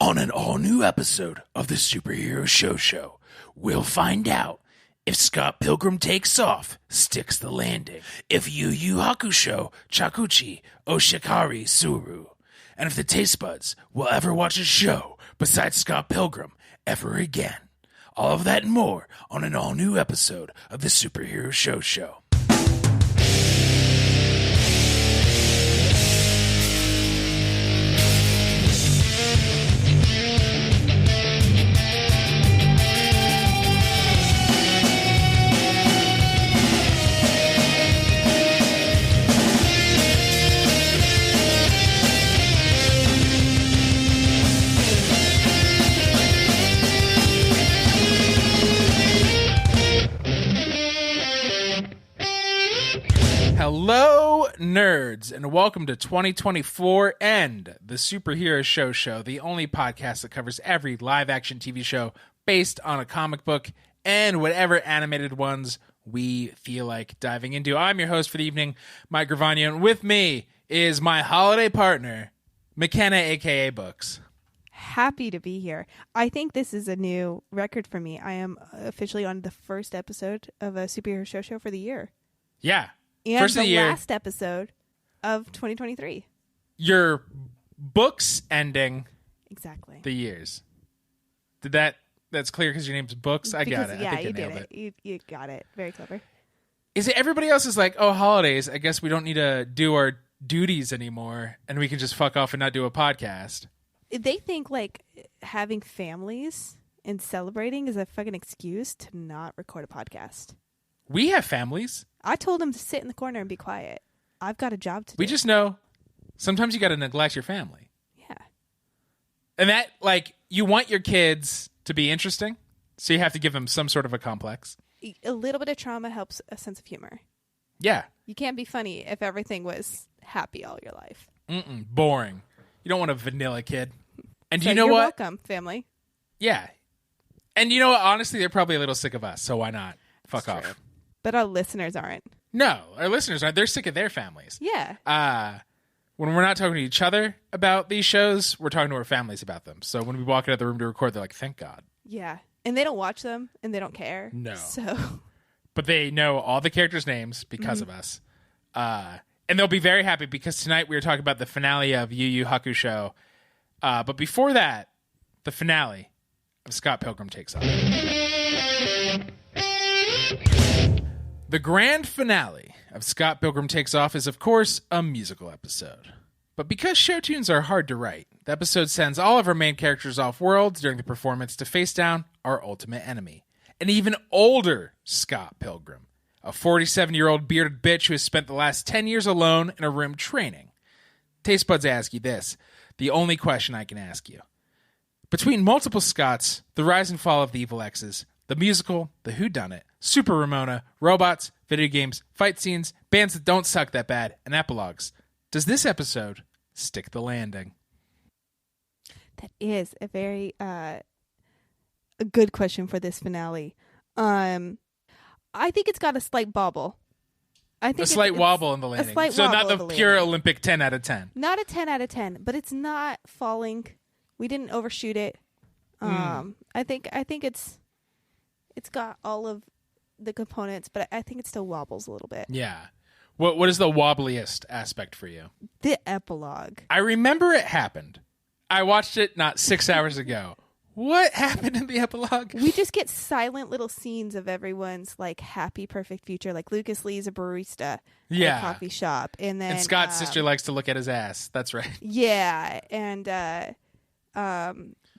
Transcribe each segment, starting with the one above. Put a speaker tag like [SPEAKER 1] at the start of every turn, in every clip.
[SPEAKER 1] On an all-new episode of the Superhero Show, we'll find out if Scott Pilgrim Takes Off sticks the landing, if Yu Yu Hakusho Chakuchi Oshikari Suru, and if the taste buds will ever watch a show besides Scott Pilgrim ever again. All of that and more on an all-new episode of the Superhero Show. Hello, nerds, and welcome to 2024 and the Superhero Show, the only podcast that covers every live-action TV show based on a comic book and whatever animated ones we feel like diving into. I'm your host for the evening, Mike Gravano, and with me is my holiday partner, Mackenna, a.k.a. Books.
[SPEAKER 2] Happy to be here. I think this is a new record for me. I am officially on the first episode of a Superhero Show for the year.
[SPEAKER 1] Yeah.
[SPEAKER 2] And
[SPEAKER 1] First of the year,
[SPEAKER 2] last episode of 2023.
[SPEAKER 1] Your books ending
[SPEAKER 2] Exactly.
[SPEAKER 1] the years. That's clear because your name's Books? I got it.
[SPEAKER 2] Yeah,
[SPEAKER 1] I think
[SPEAKER 2] you
[SPEAKER 1] nailed
[SPEAKER 2] did it. You got it. Very clever.
[SPEAKER 1] Is it everybody else is like, oh, holidays, I guess we don't need to do our duties anymore and we can just fuck off and not do a podcast?
[SPEAKER 2] They think like having families and celebrating is a fucking excuse to not record a podcast.
[SPEAKER 1] We have families.
[SPEAKER 2] I told them to sit in the corner and be quiet. I've got a job to do.
[SPEAKER 1] We just know sometimes you got to neglect your family.
[SPEAKER 2] Yeah.
[SPEAKER 1] And that, like, you want your kids to be interesting, so you have to give them some sort of a complex.
[SPEAKER 2] A little bit of trauma helps a sense of humor.
[SPEAKER 1] Yeah.
[SPEAKER 2] You can't be funny if everything was happy all your life.
[SPEAKER 1] Boring. You don't want a vanilla kid. And
[SPEAKER 2] So
[SPEAKER 1] you know
[SPEAKER 2] you're
[SPEAKER 1] what?
[SPEAKER 2] welcome, family.
[SPEAKER 1] Yeah. And you know what? Honestly, they're probably a little sick of us, so why not? Fuck
[SPEAKER 2] That's
[SPEAKER 1] off.
[SPEAKER 2] true. But our listeners aren't.
[SPEAKER 1] No, our listeners aren't. They're sick of their families.
[SPEAKER 2] Yeah.
[SPEAKER 1] When we're not talking to each other about these shows, we're talking to our families about them. So when we walk out of the room to record, they're like, thank God.
[SPEAKER 2] Yeah. And they don't watch them and they don't care.
[SPEAKER 1] No.
[SPEAKER 2] So.
[SPEAKER 1] But they know all the characters' names because of us. And they'll be very happy because tonight we were talking about the finale of Yu Yu Hakusho. But before that, the finale of Scott Pilgrim Takes Off. The grand finale of Scott Pilgrim Takes Off is, of course, a musical episode. But because show tunes are hard to write, the episode sends all of our main characters off-world during the performance to face down our ultimate enemy, an even older Scott Pilgrim, a 47-year-old bearded bitch who has spent the last 10 years alone in a room training. Taste buds ask you this, the only question I can ask you. Between multiple Scotts, the rise and fall of the evil exes, the musical, the whodunit, Super Ramona, robots, video games, fight scenes, bands that don't suck that bad, and epilogues. Does this episode stick the landing?
[SPEAKER 2] That is a very a good question for this finale. I think it's got a slight bobble. I think
[SPEAKER 1] a slight wobble in the landing. So not the pure Olympic 10 out of 10.
[SPEAKER 2] Not a 10 out of 10, but it's not falling. We didn't overshoot it. I think it's got all of the components, but I think it still wobbles a little bit.
[SPEAKER 1] Yeah. What is the wobbliest aspect for you?
[SPEAKER 2] The epilogue.
[SPEAKER 1] I remember it happened. I watched it not 6 hours ago. What happened in the epilogue?
[SPEAKER 2] We just get silent little scenes of everyone's like happy, perfect future. Like Lucas Lee's a barista at a coffee shop, and then
[SPEAKER 1] Scott's sister likes to look at his ass. That's right.
[SPEAKER 2] Yeah, and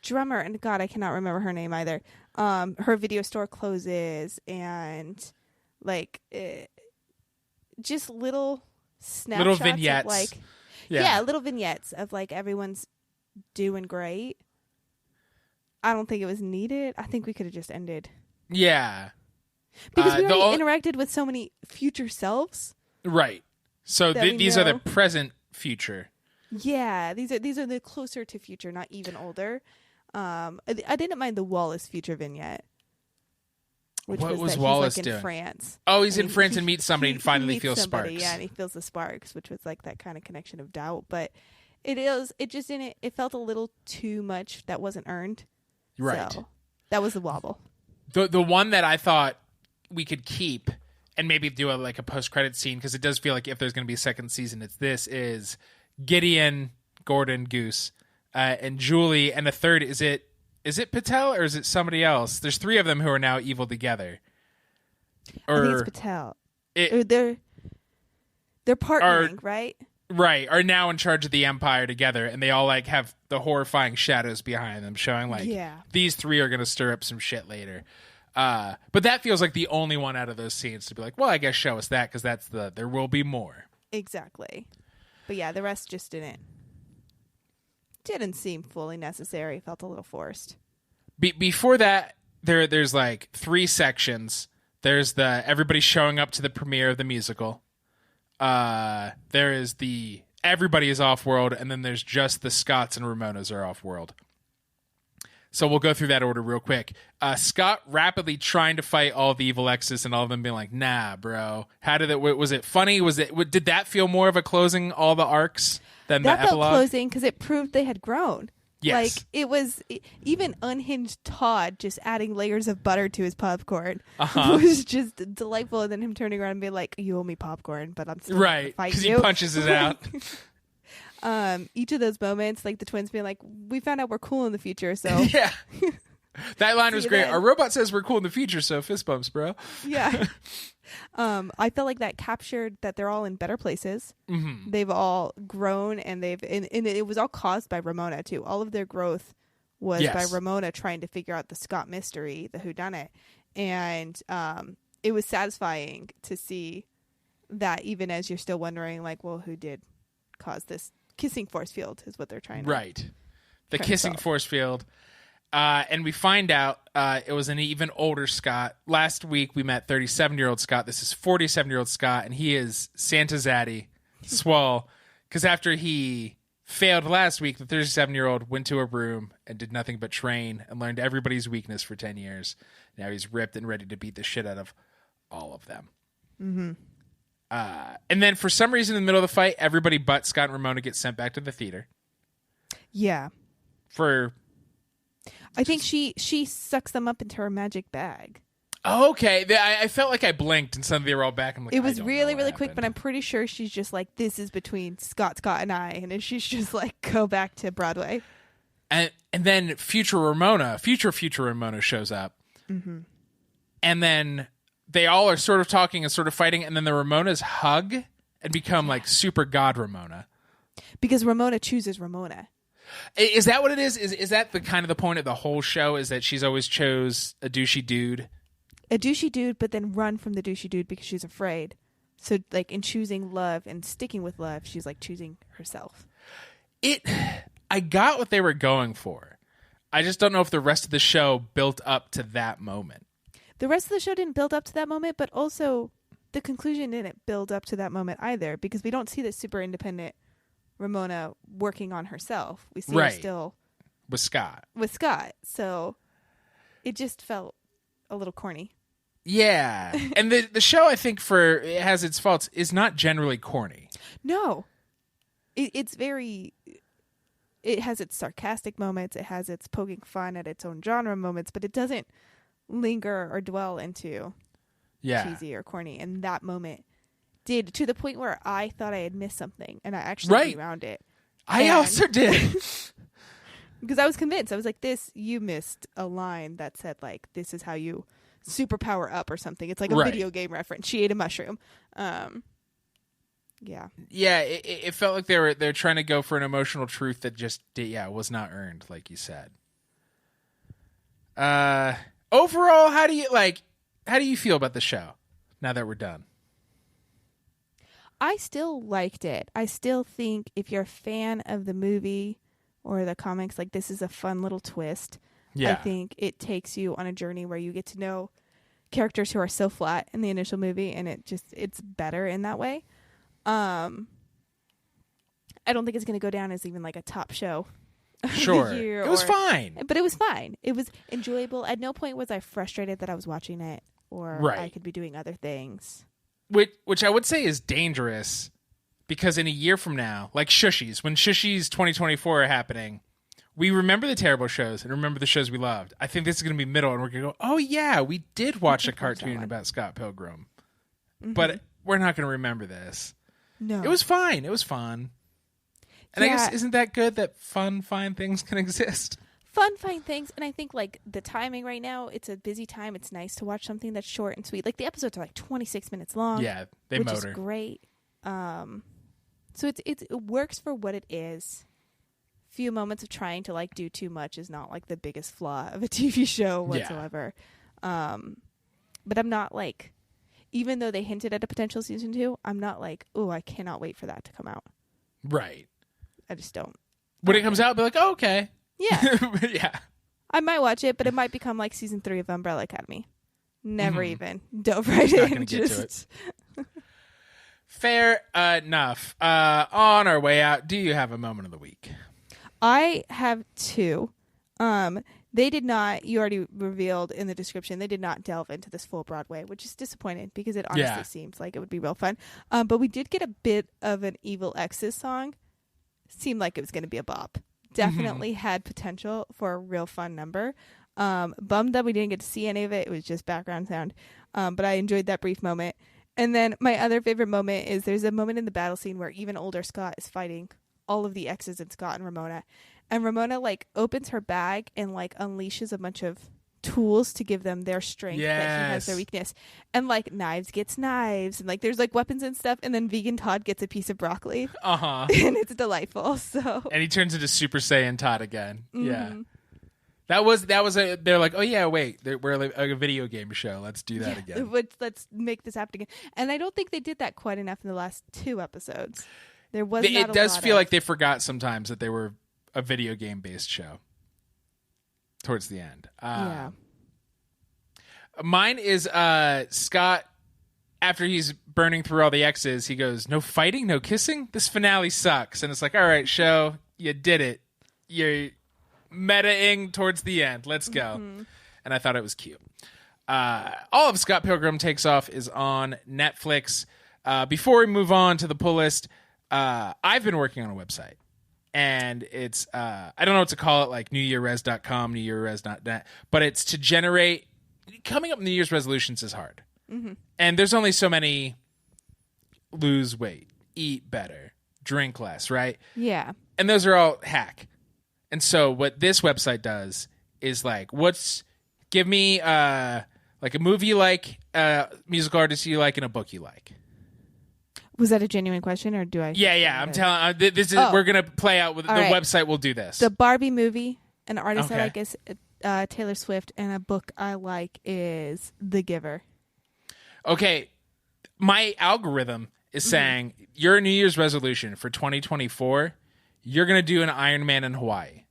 [SPEAKER 2] drummer, and God, I cannot remember her name either. Her video store closes, and like just little snapshots,
[SPEAKER 1] little vignettes,
[SPEAKER 2] of, like little vignettes of like everyone's doing great. I don't think it was needed. I think we could have just ended.
[SPEAKER 1] Yeah,
[SPEAKER 2] because we already interacted with so many future selves.
[SPEAKER 1] Right. So these are the present future.
[SPEAKER 2] Yeah, these are the closer to future, not even older. I didn't mind the Wallace future vignette.
[SPEAKER 1] What was Wallace doing?
[SPEAKER 2] In France.
[SPEAKER 1] Oh, he's in France and meets somebody and finally feels
[SPEAKER 2] somebody,
[SPEAKER 1] sparks.
[SPEAKER 2] Yeah, and he feels the sparks, which was like that kind of connection of doubt. But It is. It just didn't. It felt a little too much that wasn't earned.
[SPEAKER 1] Right.
[SPEAKER 2] So that was the wobble.
[SPEAKER 1] The one that I thought we could keep and maybe do a post-credit scene, because it does feel like if there's going to be a second season, it's this, is Gideon, Gordon, Goose, and Julie, and a third, is it Patel or is it somebody else? There's 3 of them who are now evil together.
[SPEAKER 2] I think it's Patel. They're partnering, right?
[SPEAKER 1] Right, are now in charge of the Empire together, and they all have the horrifying shadows behind them, showing these 3 are going to stir up some shit later. But that feels like the only one out of those scenes to be like, well, I guess show us that, because that's there will be more.
[SPEAKER 2] Exactly. But yeah, the rest just didn't seem fully necessary. Felt a little forced.
[SPEAKER 1] Before that, there's 3 sections. There's the everybody showing up to the premiere of the musical. There is the everybody is off-world, and then there's just the Scotts and Ramonas are off-world. So we'll go through that order real quick. Scott rapidly trying to fight all the evil exes, and all of them being like, nah, bro. How did it, was it funny? Did that feel more of a closing all the arcs than the epilogue? That felt
[SPEAKER 2] closing because it proved they had grown.
[SPEAKER 1] Yes.
[SPEAKER 2] It was, even unhinged Todd just adding layers of butter to his popcorn was just delightful. And then him turning around and being like, you owe me popcorn, but I'm still going to fight you.
[SPEAKER 1] Because he punches it out.
[SPEAKER 2] Each of those moments, the twins being like, we found out we're cool in the future, so.
[SPEAKER 1] Yeah. That line was great. Our robot says we're cool in the future, so fist bumps, bro.
[SPEAKER 2] Yeah. I felt like that captured that they're all in better places. Mm-hmm. They've all grown, and and it was all caused by Ramona too. All of their growth was by Ramona trying to figure out the Scott mystery, the whodunit, and it was satisfying to see that, even as you're still wondering, well, who did cause this kissing force field? Is what they're trying to
[SPEAKER 1] the kissing force field. And we find out it was an even older Scott. Last week we met 37-year-old Scott. This is 47-year-old Scott, and he is Santa Zaddy, swole. Because after he failed last week, the 37-year-old went to a room and did nothing but train and learned everybody's weakness for 10 years. Now he's ripped and ready to beat the shit out of all of them. Mm-hmm. And then for some reason in the middle of the fight, everybody but Scott and Ramona gets sent back to the theater.
[SPEAKER 2] Yeah. I think she sucks them up into her magic bag.
[SPEAKER 1] Oh, okay. I felt like I blinked and suddenly they were all back. I'm like,
[SPEAKER 2] it was really, really quick, but I'm pretty sure she's just like, this is between Scott, and I. And then she's just like, go back to Broadway.
[SPEAKER 1] And then future Ramona shows up. Mm-hmm. And then they all are sort of talking and sort of fighting. And then the Ramonas hug and become super god Ramona.
[SPEAKER 2] Because Ramona chooses Ramona.
[SPEAKER 1] Is that what it is? Is that the kind of the point of the whole show, is that she's always chose a douchey dude?
[SPEAKER 2] A douchey dude, but then run from the douchey dude because she's afraid. So in choosing love and sticking with love, she's choosing herself.
[SPEAKER 1] I got what they were going for. I just don't know if the rest of the show built up to that moment.
[SPEAKER 2] The rest of the show didn't build up to that moment, but also the conclusion didn't build up to that moment either, because we don't see this super independent Ramona working on herself. We see her still
[SPEAKER 1] with Scott.
[SPEAKER 2] So it just felt a little corny.
[SPEAKER 1] Yeah. And the show, I think, it has its faults, is not generally corny.
[SPEAKER 2] No. It has its sarcastic moments. It has its poking fun at its own genre moments, but it doesn't linger or dwell into cheesy or corny. And that moment did, to the point where I thought I had missed something, and I actually rewound it.
[SPEAKER 1] I also did.
[SPEAKER 2] Because I was convinced. I was like, you missed a line that said, this is how you superpower up or something. It's like a video game reference. She ate a mushroom. Yeah. Yeah,
[SPEAKER 1] it felt like they're trying to go for an emotional truth that just was not earned, like you said. Overall, how do you feel about the show now that we're done?
[SPEAKER 2] I still liked it. I still think if you're a fan of the movie or the comics, this is a fun little twist. Yeah. I think it takes you on a journey where you get to know characters who are so flat in the initial movie, and it's better in that way. I don't think it's going to go down as even a top show.
[SPEAKER 1] Sure. It was fine.
[SPEAKER 2] But it was fine. It was enjoyable. At no point was I frustrated that I was watching it, or I could be doing other things.
[SPEAKER 1] Which I would say is dangerous, Because in a year from now, like Shushies, when Shushies 2024 are happening, we remember the terrible shows and remember the shows we loved. I think this is going to be middle, and we're going to go, oh, yeah, we did watch a cartoon about Scott Pilgrim. Mm-hmm. But we're not going to remember this.
[SPEAKER 2] No.
[SPEAKER 1] It was fine. It was fun. And I guess, isn't that good that fun, fine things can exist?
[SPEAKER 2] Fun, fine things. And I think, like, the timing right now, it's a busy time. It's nice to watch something that's short and sweet. Like, the episodes are, like, 26 minutes long.
[SPEAKER 1] Yeah, they
[SPEAKER 2] which
[SPEAKER 1] motor.
[SPEAKER 2] Is great. So it works for what it is. Few moments of trying to, like, do too much is not, like, the biggest flaw of a TV show whatsoever. Yeah. But I'm not, like... Even though they hinted at a potential season 2, I'm not like, oh, I cannot wait for that to come out.
[SPEAKER 1] Right.
[SPEAKER 2] I just don't.
[SPEAKER 1] When it comes out, I'll be like, oh, okay.
[SPEAKER 2] Yeah.
[SPEAKER 1] Yeah.
[SPEAKER 2] I might watch it, but it might become like season 3 of Umbrella Academy. Never even dove right in. Not gonna get to it.
[SPEAKER 1] Fair enough. On our way out, do you have a moment of the week?
[SPEAKER 2] I have 2. They did not, you already revealed in the description, they did not delve into this full Broadway, which is disappointing because it honestly seems like it would be real fun. But we did get a bit of an Evil Exes song. Seemed like it was going to be a bop. Definitely had potential for a real fun number. Bummed that we didn't get to see any of it. It was just background sound. But I enjoyed that brief moment. And then my other favorite moment is there's a moment in the battle scene where even older Scott is fighting all of the exes in Scott and Ramona. And Ramona, like, opens her bag and, like, unleashes a bunch of tools to give them their strength that he has their weakness. And, like, Knives gets knives. And, like, there's, like, weapons and stuff. And then Vegan Todd gets a piece of broccoli. Uh-huh. And it's delightful, so.
[SPEAKER 1] And he turns into Super Saiyan Todd again. Mm-hmm. Yeah. That was they're like, oh, yeah, wait. We're like a video game show. Let's do that again.
[SPEAKER 2] Let's make this happen again. And I don't think they did that quite enough in the last 2 episodes. There was It
[SPEAKER 1] does feel like they forgot sometimes that they were a video game based show towards the end. Mine is Scott, after he's burning through all the X's, he goes, no fighting, no kissing? This finale sucks. And it's like, all right, show, you did it. You're meta-ing towards the end. Let's go. Mm-hmm. And I thought it was cute. All of Scott Pilgrim Takes Off is on Netflix. Before we move on to the pull list, I've been working on a website. And it's, I don't know what to call it, like newyearres.com, newyearres.net, but it's to generate, coming up with New Year's resolutions is hard. Mm-hmm. And there's only so many: lose weight, eat better, drink less, right?
[SPEAKER 2] Yeah.
[SPEAKER 1] And those are all hack. And so what this website does is like, give me like a movie you like, musical artist you like, and a book you like.
[SPEAKER 2] Was that a genuine question, or do I?
[SPEAKER 1] Yeah. I'm telling. This is. We're gonna play out with the website. Will do this.
[SPEAKER 2] The Barbie movie, an artist I like is Taylor Swift, and a book I like is The Giver.
[SPEAKER 1] Okay, my algorithm is saying your New Year's resolution for 2024. You're gonna do an Iron Man in Hawaii.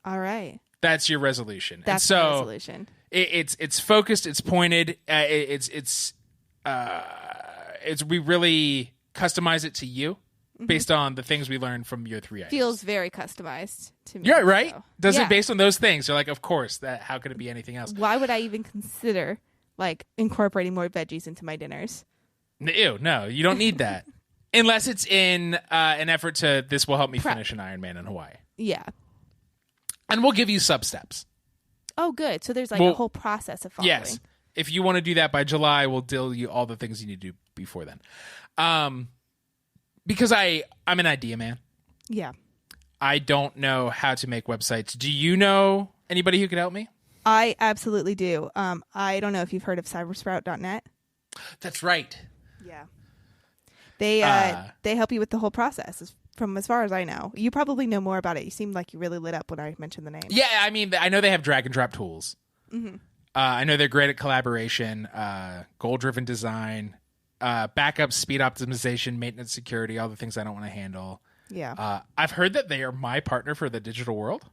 [SPEAKER 2] All right.
[SPEAKER 1] That's your resolution.
[SPEAKER 2] That's the resolution.
[SPEAKER 1] It's focused. It's pointed. We really customize it to you based on the things we learned from your 3 items.
[SPEAKER 2] Feels very customized to me.
[SPEAKER 1] Yeah, right? So. Does it based on those things? You're like, of course. How could it be anything else?
[SPEAKER 2] Why would I even consider like incorporating more veggies into my dinners?
[SPEAKER 1] Ew, no, you don't need that. Unless it's in an effort to, this will help me finish an Iron Man in Hawaii.
[SPEAKER 2] Yeah. And
[SPEAKER 1] we'll give you sub-steps.
[SPEAKER 2] Oh, good. So there's like a whole process of following.
[SPEAKER 1] Yes. If you want to do that by July, we'll deal you all the things you need to do before then. Because I'm an idea man.
[SPEAKER 2] Yeah.
[SPEAKER 1] I don't know how to make websites. Do you know anybody who could help me?
[SPEAKER 2] I absolutely do. I don't know if you've heard of cybersprout.net.
[SPEAKER 1] That's right.
[SPEAKER 2] Yeah. They help you with the whole process, from as far as I know. You probably know more about it. You seemed like you really lit up when I mentioned the name.
[SPEAKER 1] Yeah, I mean, I know they have drag and drop tools. Mm-hmm. I know they're great at collaboration, goal-driven design, backup, speed optimization, maintenance, security, all the things I don't want to handle.
[SPEAKER 2] Yeah.
[SPEAKER 1] I've heard that they are my partner for the digital world.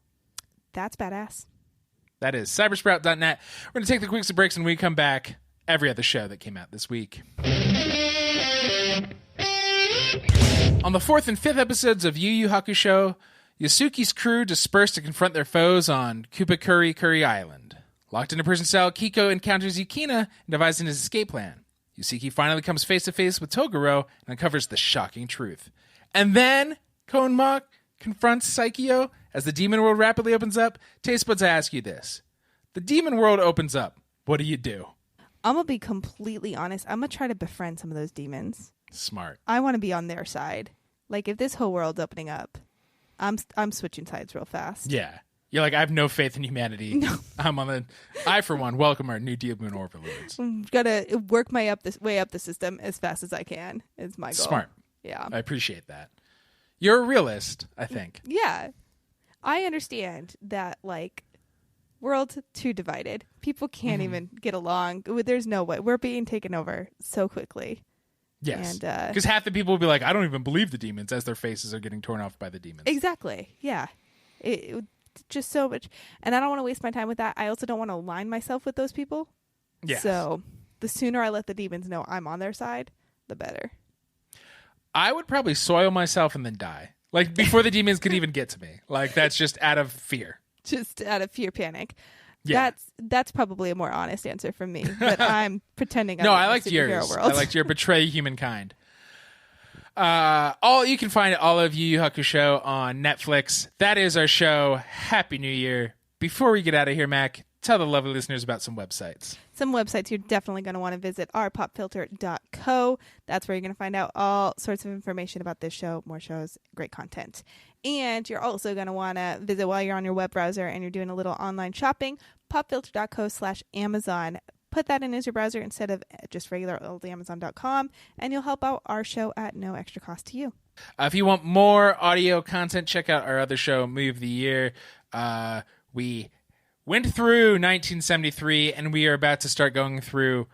[SPEAKER 2] That's badass.
[SPEAKER 1] That is cybersprout.net. We're going to take the quick breaks, and when we come back, every other show that came out this week. On the 4th and 5th episodes of Yu Yu Hakusho, Yasuki's crew disperse to confront their foes on Kupakuri Island. Locked in a prison cell, Kiko encounters Yukina and devises his escape plan. Yusiki finally comes face to face with Toguro and uncovers the shocking truth. And then Konma confronts Saikyo as the demon world rapidly opens up. Taste buds, I ask you this. The demon world opens up. What do?
[SPEAKER 2] I'm going to be completely honest. I'm going to try to befriend some of those demons.
[SPEAKER 1] Smart.
[SPEAKER 2] I want to be on their side. Like, if this whole world's opening up, I'm switching sides real fast.
[SPEAKER 1] Yeah. You're like, I have no faith in humanity.
[SPEAKER 2] No.
[SPEAKER 1] I, for one, welcome our new demon overlords.
[SPEAKER 2] I'm going to work my way up the system as fast as I can is my goal.
[SPEAKER 1] Smart.
[SPEAKER 2] Yeah.
[SPEAKER 1] I appreciate that. You're a realist, I think.
[SPEAKER 2] Yeah. I understand that, like, world too divided. People can't even get along. There's no way. We're being taken over so quickly.
[SPEAKER 1] Yes. Because half the people will be like, I don't even believe the demons, as their faces are getting torn off by the demons.
[SPEAKER 2] Exactly. Yeah. It just so much. And I don't want to waste my time with that. I also don't want to align myself with those people.
[SPEAKER 1] Yes.
[SPEAKER 2] So the sooner I let the demons know I'm on their side, the better.
[SPEAKER 1] I would probably soil myself and then die. Like, before the demons could even get to me. Like, that's just out of fear.
[SPEAKER 2] Just out of fear, panic.
[SPEAKER 1] Yeah.
[SPEAKER 2] That's probably a more honest answer from me. But I'm pretending.
[SPEAKER 1] No, I liked
[SPEAKER 2] yours.
[SPEAKER 1] I liked your betray humankind. You can find all of Yu Yu Hakusho on Netflix. That is our show. Happy New Year. Before we get out of here, Mac, tell the lovely listeners about some websites.
[SPEAKER 2] Some websites you're definitely going to want to visit are popfilter.co. That's where you're going to find out all sorts of information about this show, more shows, great content. And you're also going to want to visit while you're on your web browser and you're doing a little online shopping, popfilter.co/Amazon. Put that in as your browser instead of just regular old Amazon.com, and you'll help out our show at no extra cost to you.
[SPEAKER 1] If you want more audio content, check out our other show, Movie of the Year. We went through 1973, and we are about to start going through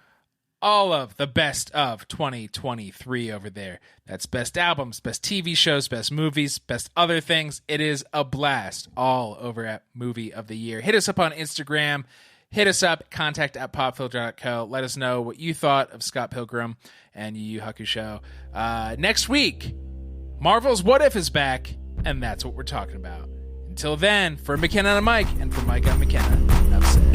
[SPEAKER 1] all of the best of 2023 over there. That's best albums, best TV shows, best movies, best other things. It is a blast all over at Movie of the Year. Hit us up on Instagram. Hit us up, contact@popfilter.co. Let us know what you thought of Scott Pilgrim and Yu Yu Hakusho. Next week, Marvel's What If is back, and that's what we're talking about. Until then, for Mackenna and Mike, and for Mike and Mackenna, enough said.